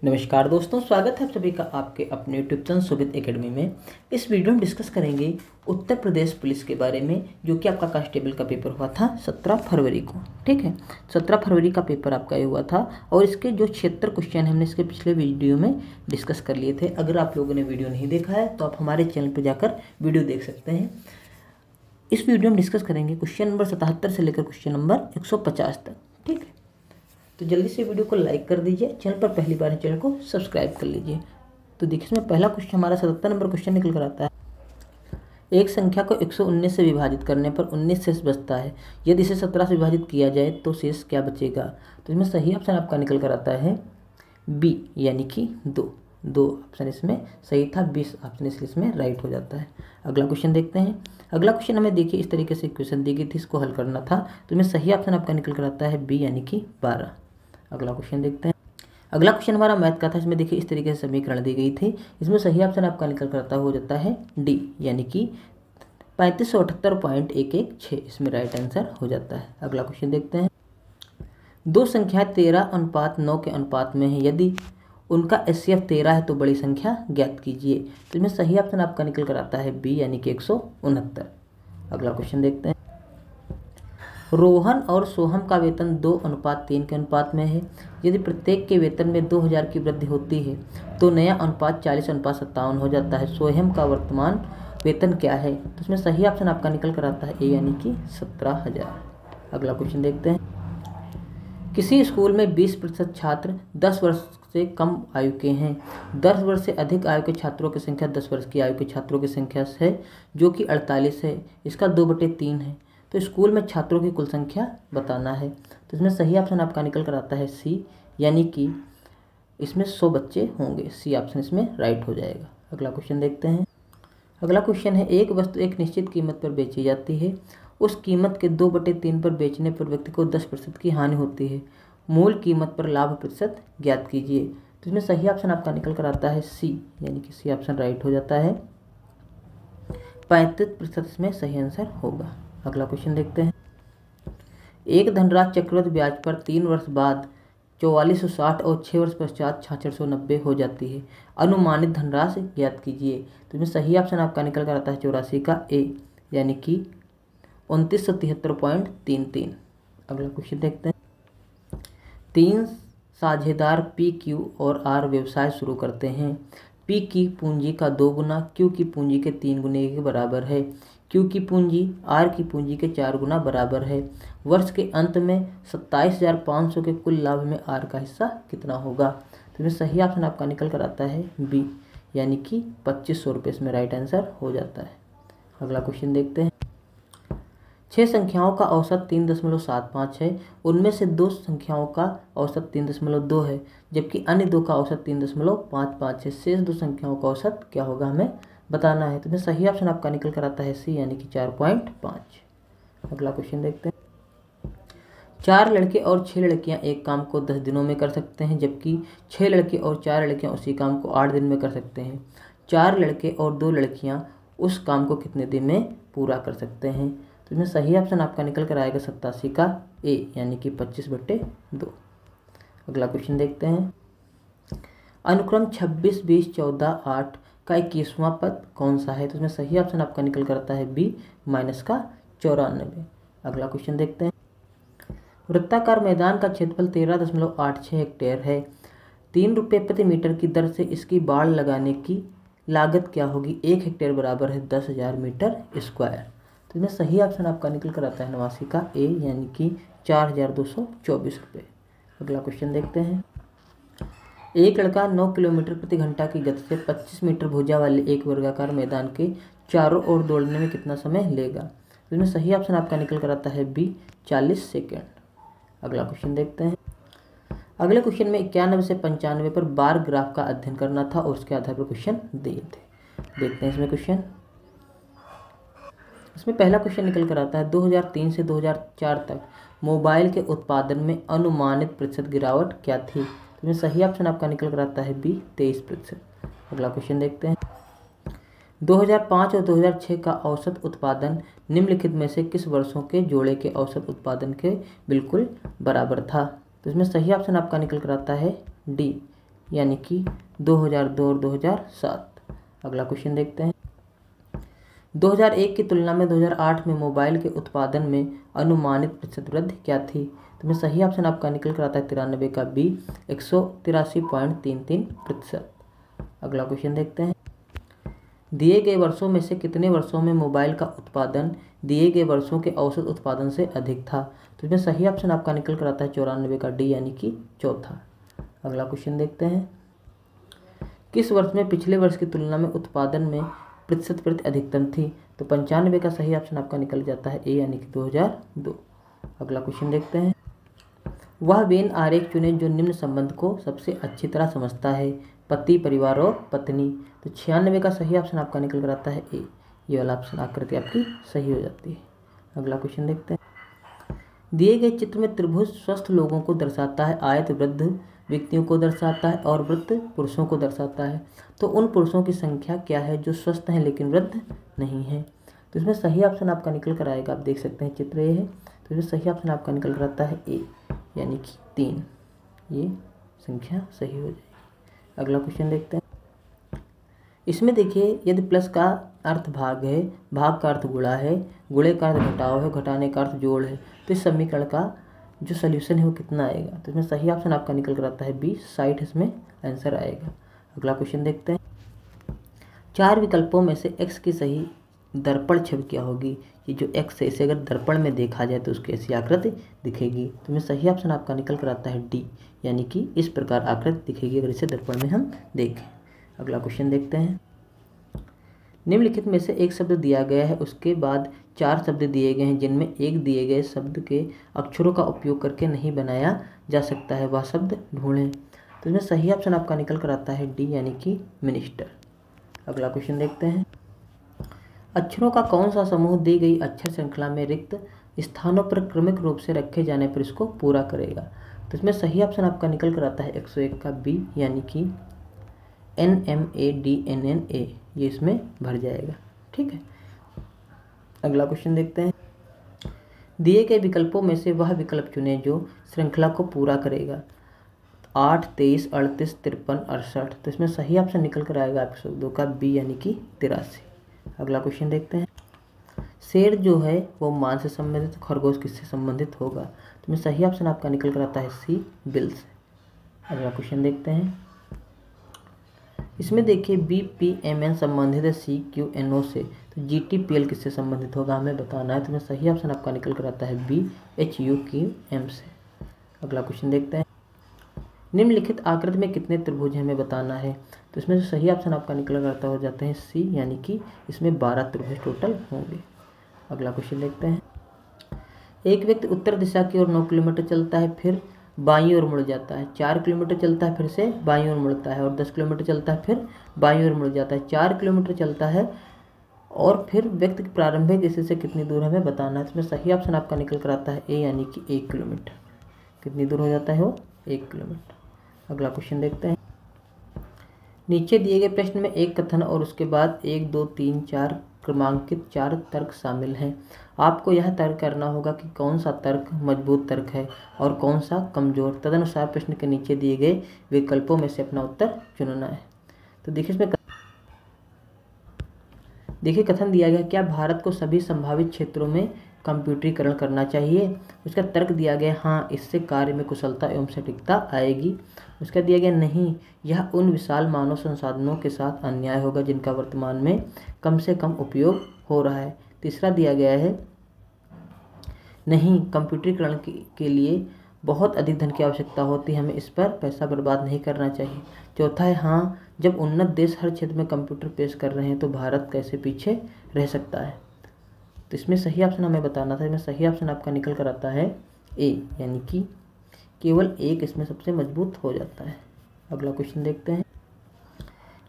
नमस्कार दोस्तों, स्वागत है आप सभी का आपके अपने यूट्यूब चैनल शोभित एकेडमी में। इस वीडियो में डिस्कस करेंगे उत्तर प्रदेश पुलिस के बारे में, जो कि आपका कांस्टेबल का पेपर हुआ था 17 फरवरी को। ठीक है, 17 फरवरी का पेपर आपका ये हुआ था और इसके जो 76 क्वेश्चन हमने इसके पिछले वीडियो में डिस्कस कर लिए थे। अगर आप लोगों ने वीडियो नहीं देखा है तो आप हमारे चैनल पर जाकर वीडियो देख सकते हैं। इस वीडियो में डिस्कस करेंगे क्वेश्चन नंबर 77 से लेकर क्वेश्चन नंबर 150 तक। ठीक है, तो जल्दी से वीडियो को लाइक कर दीजिए, चैनल पर पहली बार है चैनल को सब्सक्राइब कर लीजिए। तो देखिए, इसमें पहला क्वेश्चन हमारा 77 नंबर क्वेश्चन निकल कर आता है। एक संख्या को 119 से विभाजित करने पर 19 शेष बचता है। यदि इसे 17 से विभाजित किया जाए तो शेष क्या बचेगा? तो इसमें सही ऑप्शन आपका निकल कर आता है बी, यानी कि 2 ऑप्शन इसमें सही था। 20 ऑप्शन इसमें राइट हो जाता है। अगला क्वेश्चन देखते हैं। अगला क्वेश्चन हमें देखिए, इस तरीके से क्वेश्चन दी गई थी, इसको हल करना था। तो इसमें सही ऑप्शन आपका निकल कर आता है बी, यानी कि 12। अगला क्वेश्चन देखते हैं। अगला क्वेश्चन हमारा मैथ का था। इसमें देखिए, इस तरीके से समीकरण दी गई थी। इसमें सही ऑप्शन आपका निकल कर आता हो जाता है डी, यानी कि 3578.116। इसमें राइट आंसर हो जाता है। अगला क्वेश्चन देखते हैं। दो संख्याएं 13:9 के अनुपात में है। यदि उनका एचसीएफ 13 है तो बड़ी संख्या ज्ञात कीजिए। तो इसमें सही ऑप्शन आपका निकल कर आता है बी, यानी कि 169। अगला क्वेश्चन देखते हैं। रोहन और सोहम का वेतन 2:3 के अनुपात में है। यदि प्रत्येक के वेतन में 2000 की वृद्धि होती है तो नया अनुपात 40:57 हो जाता है। सोहम का वर्तमान वेतन क्या है? तो इसमें सही ऑप्शन आपका निकल कर आता है ए, यानी कि 17,000। अगला क्वेश्चन देखते हैं। किसी स्कूल में 20% छात्र 10 वर्ष से कम आयु के हैं। 10 वर्ष से अधिक आयु के छात्रों की संख्या 10 वर्ष की आयु के छात्रों की संख्या है, जो कि 48 है। इसका 2/3 है। तो स्कूल में छात्रों की कुल संख्या बताना है। तो इसमें सही ऑप्शन आपका निकल कर आता है सी, यानी कि इसमें 100 बच्चे होंगे। सी ऑप्शन इसमें राइट हो जाएगा। अगला क्वेश्चन देखते हैं। अगला क्वेश्चन है, एक वस्तु एक निश्चित कीमत पर बेची जाती है। उस कीमत के 2/3 पर बेचने पर व्यक्ति को 10% की हानि होती है। मूल कीमत पर लाभ प्रतिशत ज्ञात कीजिए। तो इसमें सही ऑप्शन आपका निकल कर आता है सी, यानी कि सी ऑप्शन राइट हो जाता है। 35% इसमें सही आंसर होगा। अगला क्वेश्चन देखते हैं। एक धनराशि चक्रवृद्धि ब्याज पर 3 वर्ष बाद 4460 और 6 वर्ष पश्चात 6690 हो जाती है। अनुमानित धनराशि ज्ञात कीजिए। तो इसमें सही ऑप्शन आपका निकल कर आता है 84 का ए, यानी कि 2973.33। अगला क्वेश्चन देखते हैं। 3 साझेदार पी, क्यू और आर व्यवसाय शुरू करते हैं। पी की पूंजी का 2 गुना क्यू की पूंजी के 3 गुने के बराबर है। क्यू की पूंजी आर की पूंजी के 4 गुना बराबर है। वर्ष के अंत में 27,500 के कुल लाभ में आर का हिस्सा कितना होगा? तो इसमें सही ऑप्शन आपका निकल कर आता है बी, यानी कि 2500 रुपये इसमें राइट आंसर हो जाता है। अगला क्वेश्चन देखते हैं। 6 संख्याओं का औसत 3.75 है। उनमें से 2 संख्याओं का औसत 3.2 है, जबकि अन्य 2 का औसत 3.55 है। शेष 2 संख्याओं का औसत क्या होगा हमें बताना है। तो इसमें सही ऑप्शन आपका निकल कर आता है सी, यानी कि 4.5। अगला क्वेश्चन देखते हैं। 4 लड़के और 6 लड़कियां एक काम को 10 दिनों में कर सकते हैं, जबकि 6 लड़के और 4 लड़कियां उसी काम को 8 दिन में कर सकते हैं। 4 लड़के और 2 लड़कियां उस काम को कितने दिन में पूरा कर सकते हैं? तो इसमें सही ऑप्शन आपका निकल कर आएगा 87 का ए, यानी कि 25/2। अगला क्वेश्चन देखते हैं। अनुक्रम 26, 20, 14, 8 का 21वां पद कौन सा है? तो इसमें सही ऑप्शन आपका निकल कर आता है बी, -94। अगला क्वेश्चन देखते हैं। वृत्ताकार मैदान का क्षेत्रफल 13.86 हेक्टेयर है। 3 रुपये प्रति मीटर की दर से इसकी बाड़ लगाने की लागत क्या होगी? 1 हेक्टेयर बराबर है 10,000 मीटर स्क्वायर। तो इसमें सही ऑप्शन आपका निकल कर आता है 89 का ए, यानी कि 4,224 रुपये। अगला क्वेश्चन देखते हैं। एक लड़का 9 किलोमीटर प्रति घंटा की गति से 25 मीटर भुजा वाले एक वर्गाकार मैदान के चारों ओर दौड़ने में कितना समय लेगा? तो इसमें सही ऑप्शन आपका निकल कर आता है बी, 40 सेकेंड। अगला क्वेश्चन देखते हैं। अगले क्वेश्चन में 91 से 95 पर बार ग्राफ का अध्ययन करना था और उसके आधार पर क्वेश्चन दिए थे। देखते हैं इसमें क्वेश्चन। इसमें पहला क्वेश्चन निकल कर आता है 2003 से 2004 तक मोबाइल के उत्पादन में अनुमानित प्रतिशत गिरावट क्या थी? तो इसमें सही ऑप्शन आपका निकल कर आता है बी, 23%। अगला क्वेश्चन देखते हैं। 2005 और 2006 का औसत उत्पादन निम्नलिखित में से किस वर्षों के जोड़े के औसत उत्पादन के बिल्कुल बराबर था? तो इसमें सही ऑप्शन आपका निकल कर आता है डी, यानी कि 2002 और 2007। अगला क्वेश्चन देखते हैं। 2001 की तुलना में 2008 में मोबाइल के उत्पादन में अनुमानित प्रतिशत वृद्धि क्या थी? तो मैं सही ऑप्शन आपका निकल कर आता है 93 का बी, 183.33%। अगला क्वेश्चन देखते हैं। दिए गए वर्षों में से कितने वर्षों में मोबाइल का उत्पादन दिए गए वर्षों के औसत उत्पादन से अधिक था? तो इसमें सही ऑप्शन आपका निकल कर आता है 94 का डी, यानी कि चौथा। अगला क्वेश्चन देखते हैं। किस वर्ष में पिछले वर्ष की तुलना में उत्पादन में प्रतिशत वृद्धि अधिकतम थी? तो 95 का सही ऑप्शन आपका निकल जाता है ए, यानी कि 2002। अगला क्वेश्चन देखते हैं। वह वेन आरेख चुनें जो निम्न संबंध को सबसे अच्छी तरह समझता है, पति, परिवार और पत्नी। तो 96 का सही ऑप्शन आपका निकल कर आता है ए, ये वाला ऑप्शन आकृति आपकी सही हो जाती है। अगला क्वेश्चन देखते हैं। दिए गए चित्र में त्रिभुज स्वस्थ लोगों को दर्शाता है, आयत वृद्ध व्यक्तियों को दर्शाता है और वृत्त पुरुषों को दर्शाता है। तो उन पुरुषों की संख्या क्या है जो स्वस्थ हैं लेकिन वृद्ध नहीं है? तो इसमें सही ऑप्शन आपका निकल कर आएगा, आप देख सकते हैं चित्र ये है, तो इसमें सही ऑप्शन आपका निकल कर आता है ए, यानी कि 3। ये संख्या सही हो जाएगी। अगला क्वेश्चन देखते हैं। इसमें देखिए, यदि प्लस का अर्थ भाग है, भाग का अर्थ गुणा है, गुणे का अर्थ घटाव है, घटाने का अर्थ जोड़ है, तो इस समीकरण का जो सॉल्यूशन है वो कितना आएगा? तो इसमें सही ऑप्शन आपका निकल कर आता है बी, 60 इसमें आंसर आएगा। अगला क्वेश्चन देखते हैं। 4 विकल्पों में से x की सही दर्पण छवि क्या होगी? ये जो x है इसे अगर दर्पण में देखा जाए तो उसकी ऐसी आकृति दिखेगी। तो इसमें सही ऑप्शन आपका निकल कर आता है डी, यानी कि इस प्रकार आकृति दिखेगी अगर इसे दर्पण में हम देखें। अगला क्वेश्चन देखते हैं। निम्नलिखित में से एक शब्द दिया गया है, उसके बाद 4 शब्द दिए गए हैं जिनमें एक दिए गए शब्द के अक्षरों का उपयोग करके नहीं बनाया जा सकता है, वह शब्द ढूंढें। तो इसमें सही ऑप्शन आपका निकल कर आता है डी, यानी कि मिनिस्टर। अगला क्वेश्चन देखते हैं। अक्षरों का कौन सा समूह दी गई अक्षर श्रृंखला में रिक्त स्थानों पर क्रमिक रूप से रखे जाने पर इसको पूरा करेगा? तो इसमें सही ऑप्शन आपका निकल कर आता है 101 का बी, यानी कि NMADNNA, ये इसमें भर जाएगा। ठीक है। अगला क्वेश्चन देखते हैं। दिए गए विकल्पों में से वह विकल्प चुनें जो श्रृंखला को पूरा करेगा। 8, 23, 38, 53, 68। तो इसमें सही ऑप्शन निकल कर आएगा 102 का बी, यानी कि 83। अगला क्वेश्चन देखते हैं। शेर जो है वो मान से संबंधित, खरगोश किससे संबंधित होगा? तो इसमें सही ऑप्शन आपका निकल कर आता है सी, बिल से। अगला क्वेश्चन देखते हैं। इसमें देखिए BPMN संबंधित है CQNO से, तो GTPL किससे संबंधित होगा हमें बताना है। तो इसमें सही ऑप्शन आपका निकल कर आता है बी, HUQM से। अगला क्वेश्चन देखते हैं। निम्नलिखित आकृति में कितने त्रिभुज हमें बताना है? तो इसमें जो सही ऑप्शन आपका निकल कर आता हो जाते हैं सी, यानी कि इसमें 12 त्रिभुज टोटल होंगे। अगला क्वेश्चन देखते हैं। एक व्यक्ति उत्तर दिशा की ओर 9 किलोमीटर चलता है, फिर बाईं ओर मुड़ जाता है। 4 किलोमीटर चलता है, फिर से बाईं ओर मुड़ता है, और 10 किलोमीटर चलता है, फिर बाईं ओर मुड़ जाता है। 4 किलोमीटर चलता है और फिर व्यक्ति की प्रारंभिक दिशा से कितनी दूर हमें बताना है। इसमें सही ऑप्शन आपका निकल कर आता है ए, यानी कि 1 किलोमीटर। कितनी दूर हो जाता है वो? 1 किलोमीटर। अगला क्वेश्चन देखते हैं। नीचे दिए गए प्रश्न में एक कथन और उसके बाद 1, 2, 3, 4 क्रमांकित 4 तर्क शामिल हैं। आपको यह तर्क करना होगा कि कौन सा तर्क मजबूत तर्क है और कौन सा कमजोर। तदनुसार प्रश्न के नीचे दिए गए विकल्पों में से अपना उत्तर चुनना है। तो देखिए इसमें कथन दिया गया, क्या भारत को सभी संभावित क्षेत्रों में कंप्यूटरीकरण करना चाहिए? उसका तर्क दिया गया हाँ, इससे कार्य में कुशलता एवं सटीकता आएगी। उसका दिया गया नहीं, यह उन विशाल मानव संसाधनों के साथ अन्याय होगा जिनका वर्तमान में कम से कम उपयोग हो रहा है। तीसरा दिया गया है नहीं, कंप्यूटरीकरण के लिए बहुत अधिक धन की आवश्यकता होती है, हमें इस पर पैसा बर्बाद नहीं करना चाहिए। चौथा है हाँ, जब उन्नत देश हर क्षेत्र में कंप्यूटर पेश कर रहे हैं तो भारत कैसे पीछे रह सकता है। तो इसमें सही ऑप्शन हमें बताना था। इसमें सही ऑप्शन आपका निकल कर आता है ए, यानी कि केवल एक इसमें सबसे मजबूत हो जाता है। अगला क्वेश्चन देखते हैं।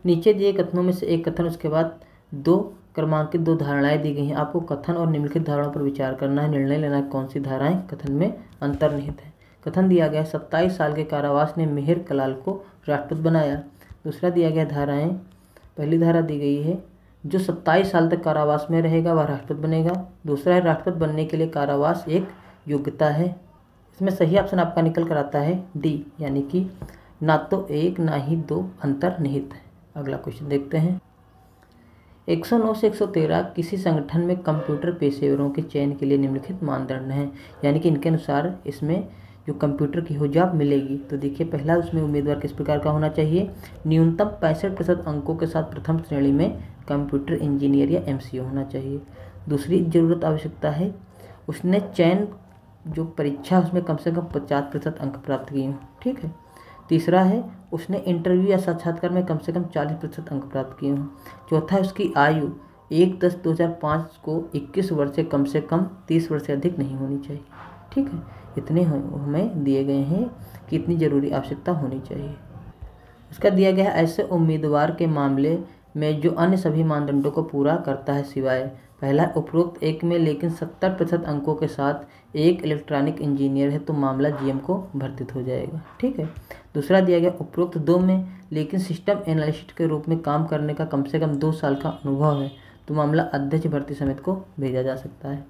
नीचे दिए कथनों में से एक कथन, उसके बाद 2 क्रमांकित 2 धारणाएं दी गई हैं। आपको कथन और निम्नलिखित धारणाओं पर विचार करना है, निर्णय लेना है कौन सी धाराएं कथन में अंतर्निहित है। कथन दिया गया 27 साल के कारावास ने मेहर कलाल को राष्ट्रपति बनाया। दूसरा दिया गया धाराएं, पहली धारा दी गई है जो 27 साल तक कारावास में रहेगा वह राष्ट्रपति बनेगा। दूसरा है राष्ट्रपति बनने के लिए कारावास एक योग्यता है। इसमें सही ऑप्शन आपका निकल कर आता है डी, यानी कि ना तो एक ना ही दो अंतर्निहित है। अगला क्वेश्चन देखते हैं। 109 से 113 किसी संगठन में कंप्यूटर पेशेवरों के चयन के लिए निम्नलिखित मानदंड हैं, यानी कि इनके अनुसार इसमें जो कंप्यूटर की हो जॉब मिलेगी। तो देखिए, पहला उसमें उम्मीदवार किस प्रकार का होना चाहिए, न्यूनतम 65% अंकों के साथ प्रथम श्रेणी में कंप्यूटर इंजीनियर या MCA होना चाहिए। दूसरी जरूरत आवश्यकता है, उसने चयन जो परीक्षा उसमें कम से कम 50% अंक प्राप्त किए हों। ठीक है। तीसरा है, उसने इंटरव्यू या साक्षात्कार में कम से कम 40% अंक प्राप्त किए हों। चौथा है, उसकी आयु 1/10/2005 को 21 वर्ष से कम 30 वर्ष से अधिक नहीं होनी चाहिए। ठीक है। इतने हमें दिए गए हैं कि इतनी ज़रूरी आवश्यकता होनी चाहिए। उसका दिया गया है, ऐसे उम्मीदवार के मामले में जो अन्य सभी मानदंडों को पूरा करता है सिवाय पहला उपरोक्त एक में लेकिन 70% अंकों के साथ एक इलेक्ट्रॉनिक इंजीनियर है तो मामला GM को भर्तित हो जाएगा। ठीक है। दूसरा दिया गया, उपरोक्त 2 में लेकिन सिस्टम एनालिस्ट के रूप में काम करने का कम से कम 2 साल का अनुभव है तो मामला अध्यक्ष भर्ती समिति को भेजा जा सकता है।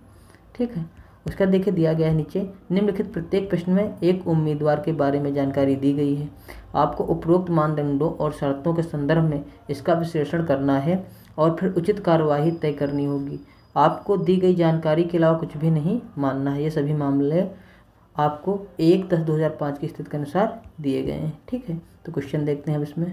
ठीक है। उसका देखिए दिया गया है नीचे, निम्नलिखित प्रत्येक प्रश्न में एक उम्मीदवार के बारे में जानकारी दी गई है। आपको उपरोक्त मानदंडों और शर्तों के संदर्भ में इसका विश्लेषण करना है और फिर उचित कार्यवाही तय करनी होगी। आपको दी गई जानकारी के अलावा कुछ भी नहीं मानना है। ये सभी मामले आपको 1/10/2005 की स्थिति के अनुसार दिए गए हैं। ठीक है। तो क्वेश्चन देखते हैं अब इसमें।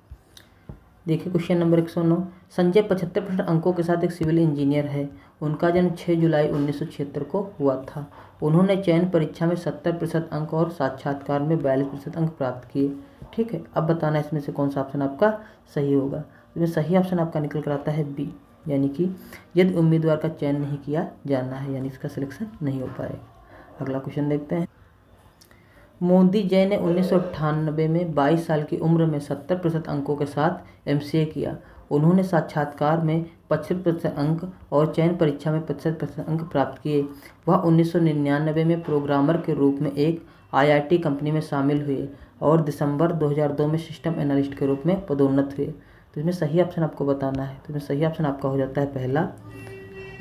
देखिए क्वेश्चन नंबर 109, संजय 75% अंकों के साथ एक सिविल इंजीनियर है। उनका जन्म 6 जुलाई 1976 को हुआ था। उन्होंने चयन परीक्षा में 70% अंक और साक्षात्कार में 42% अंक प्राप्त किए। ठीक है। अब बताना इसमें से कौन सा ऑप्शन आपका सही होगा। इसमें सही ऑप्शन आपका निकल कर आता है B, यानी कि यदि उम्मीदवार का चयन नहीं किया जाना है, यानी इसका सिलेक्शन नहीं हो पाएगा। अगला क्वेश्चन देखते हैं। मोदी जय ने 1998 में 22 साल की उम्र में 70% अंकों के साथ MCA किया। उन्होंने साक्षात्कार में 25% अंक और चयन परीक्षा में 25% अंक प्राप्त किए। वह 1999 में प्रोग्रामर के रूप में एक IIT कंपनी में शामिल हुए और दिसंबर 2002 में सिस्टम एनालिस्ट के रूप में पदोन्नत हुए। तो इसमें सही ऑप्शन आपको बताना है। तो इसमें सही ऑप्शन आपका हो जाता है पहला,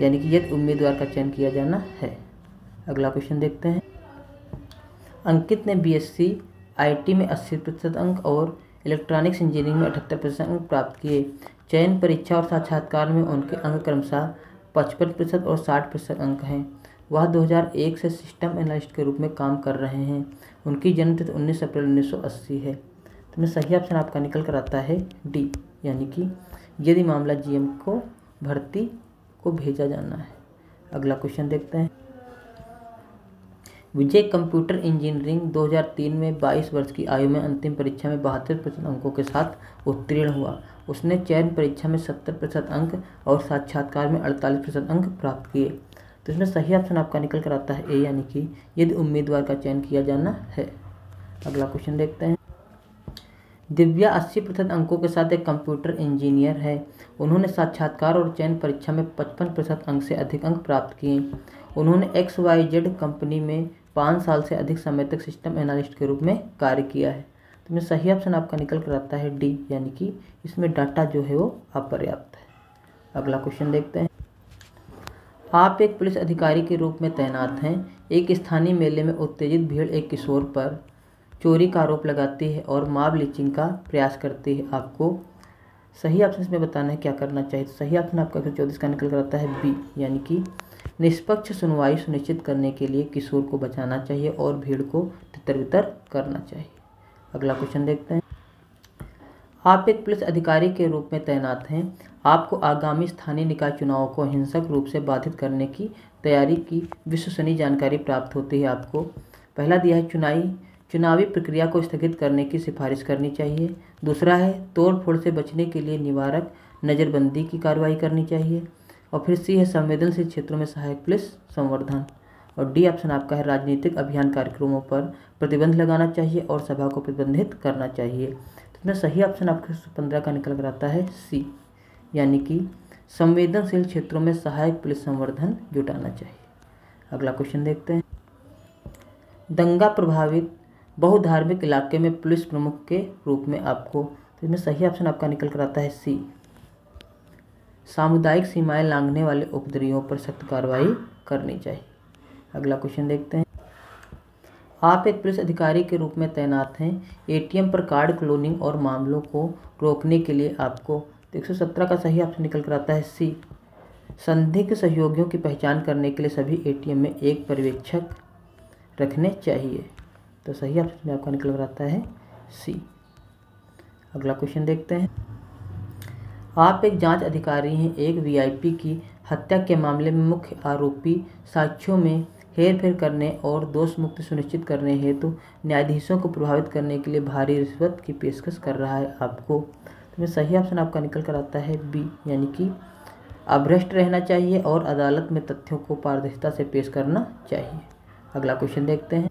यानी कि यदि उम्मीदवार का चयन किया जाना है। अगला क्वेश्चन देखते हैं। अंकित ने BSc IT में 80% अंक और इलेक्ट्रॉनिक्स इंजीनियरिंग में 78% अंक प्राप्त किए। चयन परीक्षा और साक्षात्कार में उनके अंक क्रमशः 55% और 60% अंक हैं। वह 2001 से सिस्टम एनालिस्ट के रूप में काम कर रहे हैं। उनकी जन्मतिथि 19 अप्रैल 1980 है। तो में सही ऑप्शन आपका निकल कर आता है D, यानी कि यदि मामला GM को भर्ती को भेजा जाना है। अगला क्वेश्चन देखते हैं। विजय कंप्यूटर इंजीनियरिंग 2003 में 22 वर्ष की आयु में अंतिम परीक्षा में 72% अंकों के साथ उत्तीर्ण हुआ। उसने चयन परीक्षा में 70% अंक और साक्षात्कार में 48% अंक प्राप्त किए। तो इसमें सही ऑप्शन आपका निकल कर आता है A, यानी कि यदि उम्मीदवार का चयन किया जाना है। अगला क्वेश्चन देखते हैं। दिव्या 80% अंकों के साथ एक कंप्यूटर इंजीनियर है। उन्होंने साक्षात्कार और चयन परीक्षा में 55% अंक से अधिक अंक प्राप्त किए। उन्होंने XYZ कंपनी में 5 साल से अधिक समय तक सिस्टम एनालिस्ट के रूप में कार्य किया है। तो इसमें सही ऑप्शन आपका निकल कर आता है D, यानी कि इसमें डाटा जो है वो अपर्याप्त है। अगला क्वेश्चन देखते हैं। आप एक पुलिस अधिकारी के रूप में तैनात हैं। एक स्थानीय मेले में उत्तेजित भीड़ एक किशोर पर चोरी का आरोप लगाती है और मॉब लिंचिंग का प्रयास करती है। आपको सही ऑप्शन इसमें बताना है क्या करना चाहिए। तो सही ऑप्शन आपका 114 का निकल कर आता है B, यानी कि निष्पक्ष सुनवाई सुनिश्चित करने के लिए किशोर को बचाना चाहिए और भीड़ को तितर-बितर करना चाहिए। अगला क्वेश्चन देखते हैं। आप एक पुलिस अधिकारी के रूप में तैनात हैं। आपको आगामी स्थानीय निकाय चुनावों को हिंसक रूप से बाधित करने की तैयारी की विश्वसनीय जानकारी प्राप्त होती है। आपको पहला दिया है चुनावी प्रक्रिया को स्थगित करने की सिफारिश करनी चाहिए। दूसरा है तोड़ फोड़ से बचने के लिए निवारक नज़रबंदी की कार्रवाई करनी चाहिए। और फिर C है संवेदनशील क्षेत्रों में सहायक पुलिस संवर्धन। और D ऑप्शन आपका है राजनीतिक अभियान कार्यक्रमों पर प्रतिबंध लगाना चाहिए और सभा को प्रतिबंधित करना चाहिए। तो इसमें सही ऑप्शन आपका 15 का निकल कर आता है C, यानी कि संवेदनशील क्षेत्रों में सहायक पुलिस संवर्धन जुटाना चाहिए। अगला क्वेश्चन देखते हैं। दंगा प्रभावित बहुधार्मिक इलाके में पुलिस प्रमुख के रूप में आपको, तो इसमें सही ऑप्शन आपका निकल कर आता है C, सामुदायिक सीमाएं लांघने वाले उपद्रवियों पर सख्त कार्रवाई करनी चाहिए। अगला क्वेश्चन देखते हैं। आप एक पुलिस अधिकारी के रूप में तैनात हैं। एटीएम पर कार्ड क्लोनिंग और मामलों को रोकने के लिए आपको 117 का सही ऑप्शन निकल कर आता है सी। संदिग्ध सहयोगियों की पहचान करने के लिए सभी एटीएम में एक पर्यवेक्षक रखने चाहिए। तो सही ऑप्शन में आपका निकल कर आता है सी। अगला क्वेश्चन देखते हैं। आप एक जांच अधिकारी हैं। एक वीआईपी की हत्या के मामले में मुख्य आरोपी साक्ष्यों में हेरफेर करने और दोष मुक्ति सुनिश्चित करने हेतु न्यायाधीशों को प्रभावित करने के लिए भारी रिश्वत की पेशकश कर रहा है आपको। तो सही ऑप्शन आपका निकल कर आता है बी, यानी कि अभ्रष्ट रहना चाहिए और अदालत में तथ्यों को पारदर्शिता से पेश करना चाहिए। अगला क्वेश्चन देखते हैं।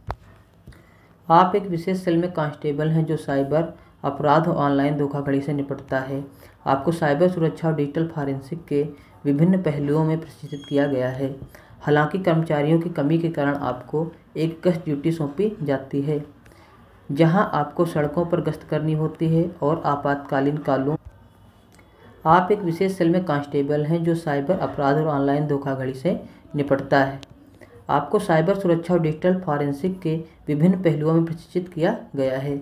आप एक विशेष सेल में कांस्टेबल हैं जो साइबर अपराध और ऑनलाइन धोखाधड़ी से निपटता है। आपको साइबर सुरक्षा और डिजिटल फॉरेंसिक के विभिन्न पहलुओं में प्रशिक्षित किया गया है। हालांकि कर्मचारियों की कमी के कारण आपको एक गश्त ड्यूटी सौंपी जाती है, जहां आपको सड़कों पर गश्त करनी होती है और आपातकालीन कालों। आप एक विशेष सेल में कांस्टेबल हैं जो साइबर अपराध और ऑनलाइन धोखाधड़ी से निपटता है। आपको साइबर सुरक्षा और डिजिटल फॉरेंसिक के विभिन्न पहलुओं में प्रशिक्षित किया गया है।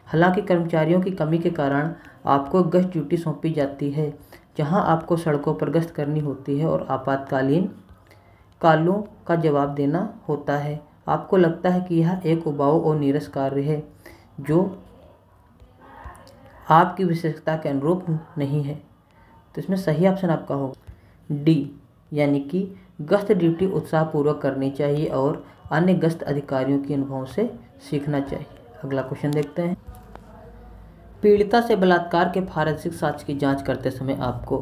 हालांकि कर्मचारियों की कमी के कारण आपको गश्त ड्यूटी सौंपी जाती है, जहां आपको सड़कों पर गश्त करनी होती है और आपातकालीन कालों का जवाब देना होता है। आपको लगता है कि यह एक उबाऊ और नीरस कार्य है जो आपकी विशेषता के अनुरूप नहीं है। तो इसमें सही ऑप्शन आपका होगा डी, यानी कि गश्त ड्यूटी उत्साहपूर्वक करनी चाहिए और अन्य गश्त अधिकारियों के अनुभवों से सीखना चाहिए। अगला क्वेश्चन देखते हैं। पीड़िता से बलात्कार के फॉरेंसिक साक्ष्य की जांच करते समय आपको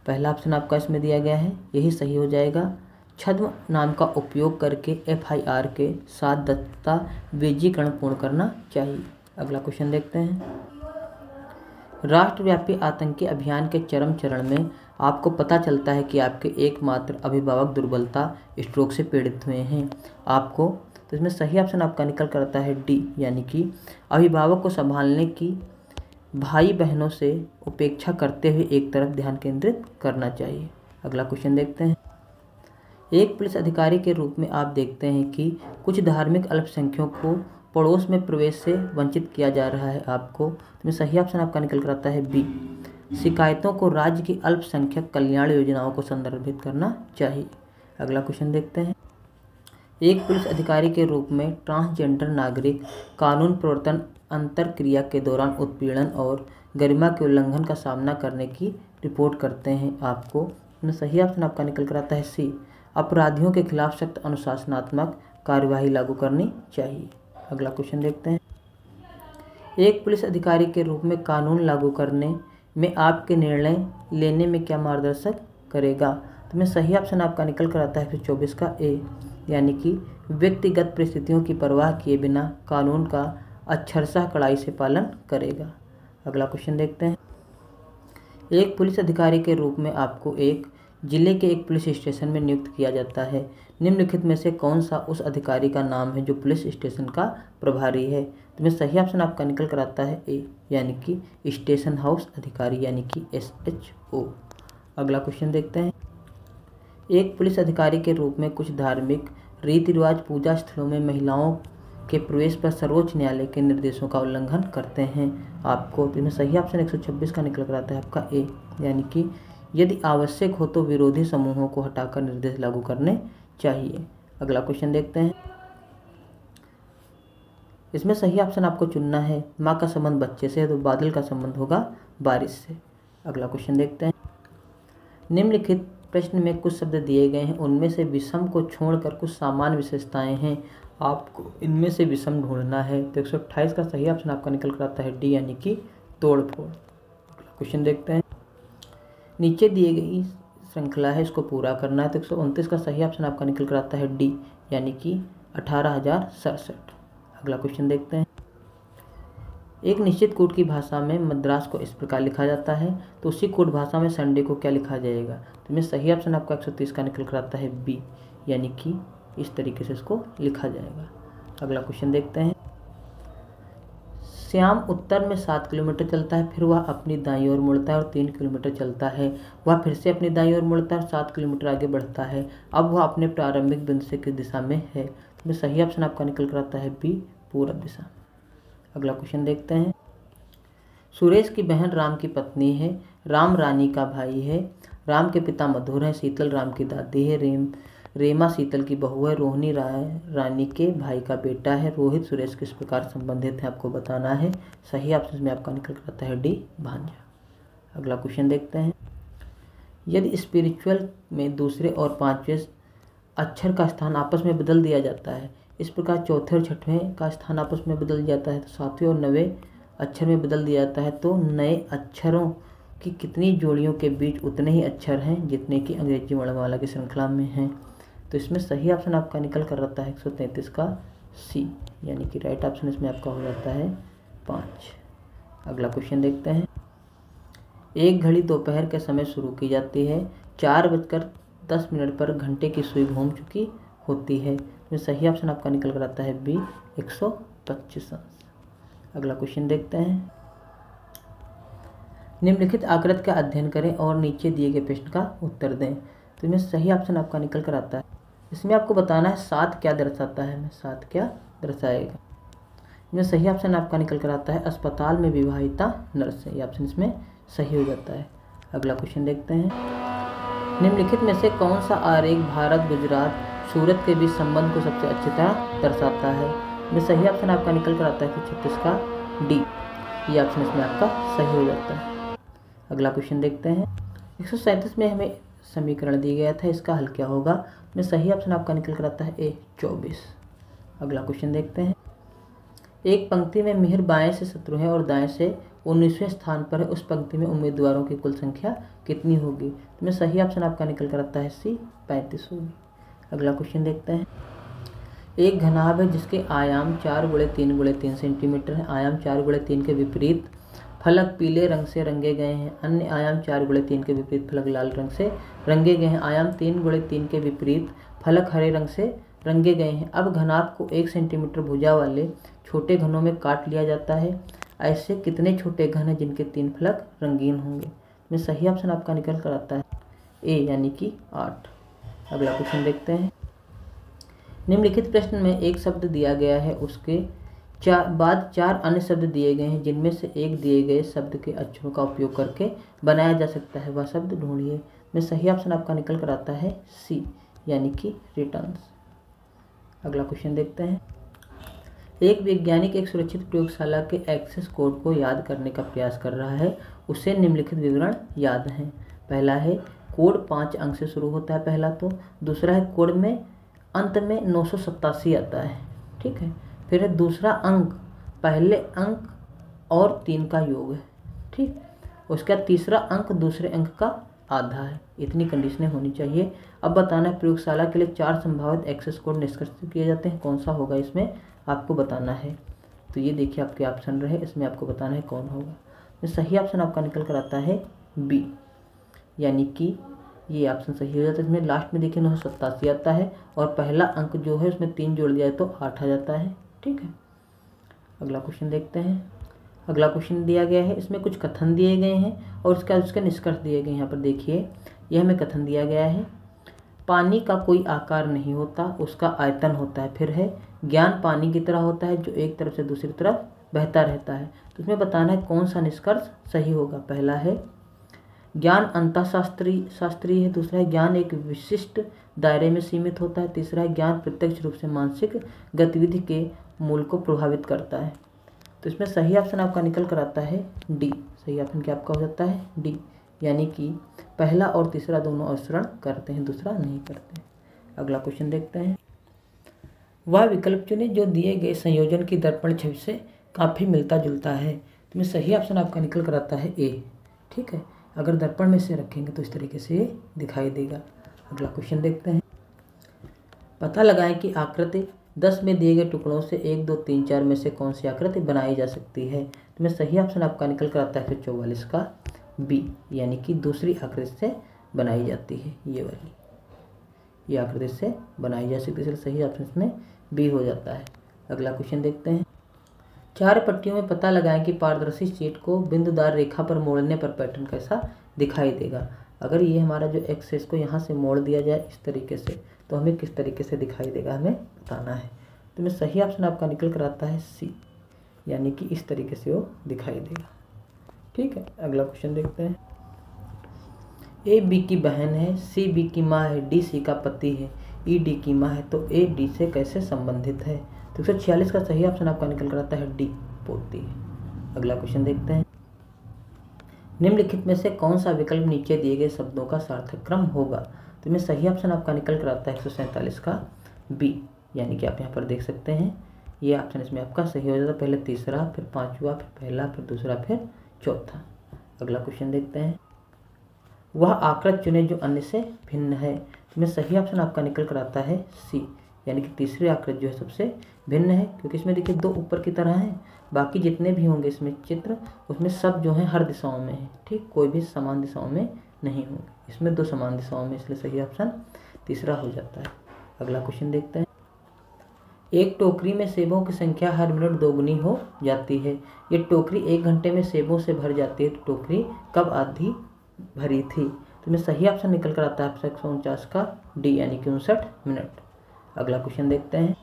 पहला ऑप्शन आपका इसमें दिया गया है, यही सही हो जाएगा। छद्म नाम का उपयोग करके एफआईआर के साथ दस्तावेजीकरण पूर्ण करना चाहिए। अगला क्वेश्चन देखते हैं। राष्ट्रव्यापी आतंकी अभियान के चरम चरण में आपको पता चलता है कि आपके एकमात्र अभिभावक दुर्बलता स्ट्रोक से पीड़ित हुए हैं। आपको तो इसमें सही ऑप्शन आपका निकल कर आता है डी, यानी कि अभिभावक को संभालने की भाई बहनों से उपेक्षा करते हुए एक तरफ ध्यान केंद्रित करना चाहिए। अगला क्वेश्चन देखते हैं। एक पुलिस अधिकारी के रूप में आप देखते हैं कि कुछ धार्मिक अल्पसंख्यकों को पड़ोस में प्रवेश से वंचित किया जा रहा है। आपको इसमें सही ऑप्शन आपका निकल कर आता है बी, शिकायतों को राज्य की अल्पसंख्यक कल्याण योजनाओं को संदर्भित करना चाहिए। अगला क्वेश्चन देखते हैं। एक पुलिस अधिकारी के रूप में ट्रांसजेंडर नागरिक कानून प्रवर्तन अंतरक्रिया के दौरान उत्पीड़न और गरिमा के उल्लंघन का सामना करने की रिपोर्ट करते हैं। आपको इसमें सही ऑप्शन आपका निकल कर आता है सी, अपराधियों के खिलाफ सख्त अनुशासनात्मक कार्यवाही लागू करनी चाहिए। अगला क्वेश्चन देखते हैं। एक पुलिस अधिकारी के रूप में कानून लागू करने में आपके निर्णय लेने में क्या मार्गदर्शक करेगा। तो मैं सही ऑप्शन आपका निकल कर आता है फिर 24 का ए, यानी कि व्यक्तिगत परिस्थितियों की परवाह किए बिना कानून का अक्षरशः कड़ाई से पालन करेगा। अगला क्वेश्चन देखते हैं। एक पुलिस अधिकारी के रूप में आपको एक जिले के एक पुलिस स्टेशन में नियुक्त किया जाता है। निम्नलिखित में से कौन सा उस अधिकारी का नाम है जो पुलिस स्टेशन का प्रभारी है। तो मैं सही ऑप्शन आपका निकल कर आता है ए, यानी कि स्टेशन हाउस अधिकारी, यानी कि SHO। अगला क्वेश्चन देखते हैं। एक पुलिस अधिकारी के रूप में कुछ धार्मिक रीति रिवाज पूजा स्थलों में महिलाओं के प्रवेश पर सर्वोच्च न्यायालय के निर्देशों का उल्लंघन करते हैं। आपको तो इसमें सही ऑप्शन 126 का निकल कर आता है आपका ए, यानी कि यदि आवश्यक हो तो विरोधी समूहों को हटाकर निर्देश लागू करने चाहिए। अगला क्वेश्चन देखते हैं। इसमें सही ऑप्शन आपको चुनना है। माँ का संबंध बच्चे से है तो बादल का संबंध होगा बारिश से। अगला क्वेश्चन देखते हैं। निम्नलिखित प्रश्न में कुछ शब्द दिए गए हैं, उनमें से विषम को छोड़कर कुछ सामान्य विशेषताएं हैं। आपको इनमें से विषम ढूंढना है। तो 128 का सही ऑप्शन आपका निकल कर आता है डी, यानी कि तोड़फोड़। अगला क्वेश्चन देखते हैं। नीचे दिए गई श्रृंखला है, इसको पूरा करना है। तो 129 का सही ऑप्शन आपका निकल कर आता है डी, यानी कि 18,067। अगला क्वेश्चन देखते हैं। एक निश्चित कोड की भाषा में मद्रास को इस प्रकार लिखा जाता है, तो उसी कोड भाषा में संडे को क्या लिखा जाएगा। तो मैं सही ऑप्शन आपका 130 का निकल कर आता है बी, यानी कि इस तरीके से इसको लिखा जाएगा। अगला क्वेश्चन देखते हैं। श्याम उत्तर में 7 किलोमीटर चलता है, फिर वह अपनी दाईं ओर मुड़ता है और 3 किलोमीटर चलता है। वह फिर से अपनी दाईं ओर मुड़ता है और 7 किलोमीटर आगे बढ़ता है। अब वह अपने प्रारंभिक बिंदु से किस दिशा में है। इसमें सही ऑप्शन आपका निकल कर आता है बी, पूरब दिशा। अगला क्वेश्चन देखते हैं। सुरेश की बहन राम की पत्नी है, राम रानी का भाई है, राम के पिता मधुर हैं, शीतल राम की दादी है, रेमा शीतल की बहू है, रोहिणी रानी के भाई का बेटा है, रोहित सुरेश किस प्रकार संबंधित है आपको बताना है। सही ऑप्शन में आपका निकल कर आता है डी, भांजा। अगला क्वेश्चन देखते हैं। यदि स्पिरिचुअल में दूसरे और पांचवें अक्षर का स्थान आपस में बदल दिया जाता है, इस प्रकार चौथे और छठवें का स्थान आपस में बदल जाता है तो सातवें और नवें अक्षर में बदल दिया जाता है, तो नए अक्षरों की कितनी जोड़ियों के बीच उतने ही अक्षर हैं जितने कि अंग्रेजी वर्णमाला की श्रृंखला में हैं। तो इसमें सही ऑप्शन आपका निकल कर रहता है 133 का सी, यानी कि राइट ऑप्शन इसमें आपका हो जाता है 5। अगला क्वेश्चन देखते हैं। एक घड़ी दोपहर के समय शुरू की जाती है, 4:10 पर घंटे की सुई घूम चुकी होती है। इसमें सही ऑप्शन आपका निकल कर आता है बी, 125 अंश। अगला क्वेश्चन देखते हैं। निम्नलिखित आकृति का अध्ययन करें और नीचे दिए गए प्रश्न का उत्तर दें। तो इसमें सही ऑप्शन आपका निकल कर आता है, इसमें आपको बताना है 7 क्या दर्शाता है, 7 क्या दर्शाएगा। इसमें सही ऑप्शन आपका निकल कर आता है अस्पताल में विवाहिता नर्स, ये ऑप्शन इसमें सही हो जाता है। अगला क्वेश्चन देखते हैं। निम्नलिखित में से कौन सा आरेख भारत, गुजरात, सूरत के बीच संबंध को सबसे अच्छी तरह दर्शाता है। इसमें सही ऑप्शन आपका निकल कर आता है 136 का डी, ये ऑप्शन इसमें आपका सही हो जाता है। अगला क्वेश्चन देखते हैं। 137 में हमें समीकरण दिया गया था, इसका हल क्या होगा। इसमें सही ऑप्शन आपका निकल कर आता है ए, 24। अगला क्वेश्चन देखते हैं। एक पंक्ति में मिहिर बाएं से 17वें और दाएं से 19वें स्थान पर है, उस पंक्ति में उम्मीदवारों की कुल संख्या कितनी होगी। इसमें सही ऑप्शन आपका निकल कर आता है सी, 35 होगी। अगला क्वेश्चन देखते हैं। एक घनाभ है जिसके आयाम 4x3x3 सेंटीमीटर है, आयाम 4x3 के विपरीत फलक पीले रंग से रंगे गए हैं, अन्य आयाम 4x3 के विपरीत फलक लाल रंग से रंगे गए हैं, आयाम 3x3 के विपरीत फलक हरे रंग से रंगे गए हैं। अब घनाभ को 1 सेंटीमीटर भुजा वाले छोटे घनों में काट लिया जाता है। ऐसे कितने छोटे घन हैं जिनके 3 फलक रंगीन होंगे। इसमें सही ऑप्शन आपका निकल कर आता है ए, यानी कि 8। अगला क्वेश्चन देखते हैं। निम्नलिखित प्रश्न में एक शब्द दिया गया है, उसके बाद 4 अन्य शब्द दिए गए हैं, जिनमें से एक दिए गए शब्द के अक्षरों का उपयोग करके बनाया जा सकता है, वह शब्द ढूंढिए। में सही ऑप्शन आपका निकल कर आता है सी, यानी कि रिटर्न्स। अगला क्वेश्चन देखते हैं। एक वैज्ञानिक एक सुरक्षित प्रयोगशाला के एक्सेस कोड को याद करने का प्रयास कर रहा है, उसे निम्नलिखित विवरण याद हैं। पहला है कोड 5 अंक से शुरू होता है, पहला तो। दूसरा है कोड में अंत में 987 आता है, ठीक है। फिर है दूसरा अंक पहले अंक और 3 का योग है, ठीक। उसके बाद तीसरा अंक दूसरे अंक का आधा है। इतनी कंडीशनें होनी चाहिए। अब बताना है प्रयोगशाला के लिए 4 संभावित एक्सेस कोड निष्कर्षित किए जाते हैं, कौन सा होगा इसमें आपको बताना है। तो ये देखिए आपके ऑप्शन रहे, इसमें आपको बताना है कौन होगा। सही ऑप्शन आपका निकल कर आता है बी, यानी कि ये ऑप्शन सही हो जाता है। इसमें लास्ट में देखिए 987 आता है और पहला अंक जो है उसमें 3 जोड़ दिया जाए तो 8 आ जाता है, ठीक है। अगला क्वेश्चन देखते हैं। अगला क्वेश्चन दिया गया है, इसमें कुछ कथन दिए गए हैं और उसके निष्कर्ष दिए गए हैं। यहाँ पर देखिए यह हमें कथन दिया गया है, पानी का कोई आकार नहीं होता, उसका आयतन होता है। फिर है ज्ञान पानी की तरह होता है जो एक तरफ से दूसरी तरफ बहता रहता है। तो इसमें बताना है कौन सा निष्कर्ष सही होगा। पहला है ज्ञान अंतःशास्त्रीय है, दूसरा है ज्ञान एक विशिष्ट दायरे में सीमित होता है, तीसरा है ज्ञान प्रत्यक्ष रूप से मानसिक गतिविधि के मूल को प्रभावित करता है। तो इसमें सही ऑप्शन आपका निकल कर आता है डी। सही ऑप्शन क्या आपका हो जाता है डी, यानी कि पहला और तीसरा दोनों अनुसरण करते हैं, दूसरा नहीं करते। अगला क्वेश्चन देखते हैं। वह विकल्प चुने जो दिए गए संयोजन की दर्पण छवि से काफ़ी मिलता जुलता है। तो इसमें सही ऑप्शन आपका निकल कर आता है ए, ठीक है। अगर दर्पण में से रखेंगे तो इस तरीके से ये दिखाई देगा। अगला क्वेश्चन देखते हैं। पता लगाएं कि आकृति 10 में दिए गए टुकड़ों से 1, 2, 3, 4 में से कौन सी आकृति बनाई जा सकती है। तो में सही ऑप्शन आपका निकल कर आता है फिर 44 का बी, यानी कि दूसरी आकृति से बनाई जाती है। ये वाली ये आकृति से बनाई जा सकती है, इसलिए सही ऑप्शन इसमें बी हो जाता है। अगला क्वेश्चन देखते हैं। 4 पट्टियों में पता लगाएं कि पारदर्शी शीट को बिंदुदार रेखा पर मोड़ने पर पैटर्न कैसा दिखाई देगा। अगर ये हमारा जो एक्सेस को यहाँ से मोड़ दिया जाए इस तरीके से, तो हमें किस तरीके से दिखाई देगा हमें बताना है। तो मैं सही ऑप्शन आपका निकल कर आता है सी, यानी कि इस तरीके से वो दिखाई देगा। ठीक है, अगला क्वेश्चन देखते हैं। ए बी की बहन है, सी बी की माँ है, डी सी का पति है, ई डी की माँ है, तो ए डी से कैसे संबंधित है। तो 146 का सही ऑप्शन आपका निकल कर आता है डी, पोती है। अगला क्वेश्चन देखते हैं। निम्नलिखित में से कौन सा विकल्प नीचे दिए गए शब्दों का सार्थक क्रम होगा। तो इसमें सही ऑप्शन आपका निकल कर आता है 147 का बी, यानी कि आप यहाँ पर देख सकते हैं ये ऑप्शन इसमें आपका सही हो जाता है। पहले तीसरा, फिर पांचवा, फिर पहला, फिर दूसरा, फिर चौथा। अगला क्वेश्चन देखते हैं। वह आकृति चुने जो अन्य से भिन्न है। इसमें सही ऑप्शन आपका निकल कर आता है सी, यानी कि तीसरी आकृति जो है सबसे भिन्न है, क्योंकि इसमें देखिए दो ऊपर की तरह हैं, बाकी जितने भी होंगे इसमें चित्र उसमें सब जो है हर दिशाओं में है। ठीक, कोई भी समान दिशाओं में नहीं होंगे, इसमें दो समान दिशाओं में, इसलिए सही ऑप्शन तीसरा हो जाता है। अगला क्वेश्चन देखते हैं। एक टोकरी में सेबों की संख्या हर मिनट दोगुनी हो जाती है। ये टोकरी 1 घंटे में सेबों से भर जाती है, तो टोकरी कब आधी भरी थी। तो मैं सही ऑप्शन निकल कर आता है 149 का डी, यानी कि 59 मिनट। अगला क्वेश्चन देखते हैं।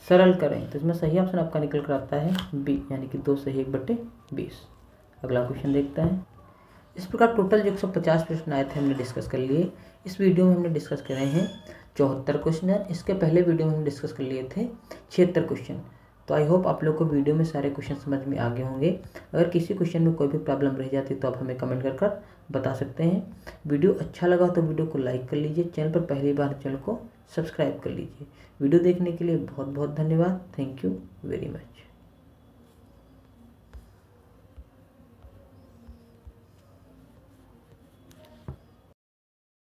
सरल करें, तो इसमें सही ऑप्शन आपका निकल कर आता है बी, यानी कि 2 से 1/20। अगला क्वेश्चन देखते हैं। इस प्रकार टोटल जो 150 प्रश्न आए थे हमने डिस्कस कर लिए। इस वीडियो में हमने डिस्कस करे हैं 74 क्वेश्चन। इसके पहले वीडियो में हमने डिस्कस कर लिए थे 76 क्वेश्चन। तो आई होप आप लोग को वीडियो में सारे क्वेश्चन समझ में आ गए होंगे। अगर किसी क्वेश्चन में कोई भी प्रॉब्लम रह जाती है तो आप हमें कमेंट कर बता सकते हैं। वीडियो अच्छा लगा तो वीडियो को लाइक कर लीजिए, चैनल पर पहली बार चैनल को सब्सक्राइब कर लीजिए। वीडियो देखने के लिए बहुत बहुत धन्यवाद। Thank you very much.